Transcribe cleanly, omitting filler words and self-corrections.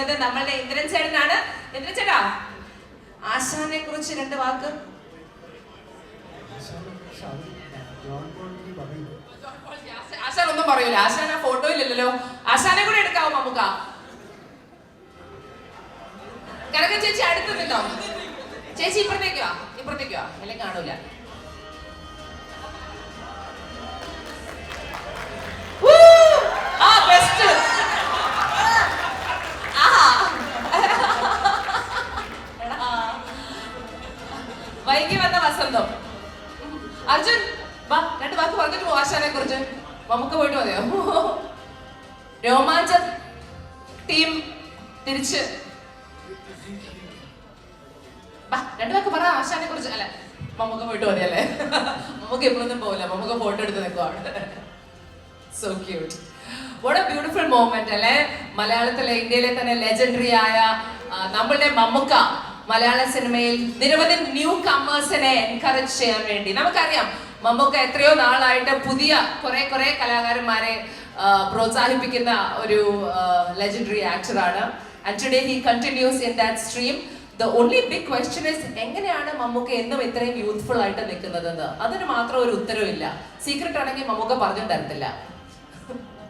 വന്നിരിക്കുന്നത് നമ്മളുടെ ഇന്ദ്രൻ ചേട്ടനാണ്. ഇന്ദ്രൻ ചേട്ടാ, ആശാനെ കുറിച്ച് 2 വാക്ക്. ആശാൻ ഒന്നും പറയൂല. ആശാൻ ആ ഫോട്ടോയില്ലല്ലോ. ആശാനെ കൂടെ എടുക്കാവോ നമുക്ക്? കനക ചേച്ചി അടുത്ത് നിന്നോ. ചേച്ചി ഇപ്പുറത്തേക്ക് വാ, ഇപ്പുറത്തേക്ക് വാ, അല്ലെങ്കിൽ കാണൂല. വൈകി വന്ന വസന്തം. അർജുൻ വാ, 2 വാക്ക് പറഞ്ഞിട്ട് പോ ആശാനെ കുറിച്ച്. നമുക്ക് പോയിട്ട് മതിയോ? രോമാഞ്ചം ടീം തിരിച്ച് 2 വാക്ക് പറ ആശാനെ കുറിച്ച്. അല്ല, നമുക്ക് പോയിട്ട് മതിയല്ലേ? നമുക്ക് എപ്പോഴൊന്നും പോകില്ല, നമുക്ക് ഫോട്ടോ എടുത്ത് നിൽക്കുവാണ്. So cute. What A beautiful moment അല്ലേ? മലയാളത്തിലെ, ഇന്ത്യയിലെ തന്നെ ലെജൻഡറി ആയ നമ്മളുടെ മമ്മുക്ക മലയാള സിനിമയിൽ നിരവധി ന്യൂ കമേഴ്സിനെ എൻകറേജ് ചെയ്യാൻ വേണ്ടി. നമുക്കറിയാം മമ്മുക്ക എത്രയോ നാളായിട്ട് പുതിയ കുറെ കലാകാരന്മാരെ പ്രോത്സാഹിപ്പിക്കുന്ന ഒരു ലെജൻഡറി ആക്ടറാണ്. And today he continues in that stream. The only big question is എങ്ങനെയാണ് മമ്മൂക്ക എന്നും ഇത്രയും യൂത്ത്ഫുൾ ആയിട്ട് നിൽക്കുന്നതെന്ന്. അതിന് മാത്രം ഒരു ഉത്തരവില്ല. സീക്രട്ട് ആണെങ്കിൽ മമ്മൂക്ക പറഞ്ഞു തരത്തില്ല.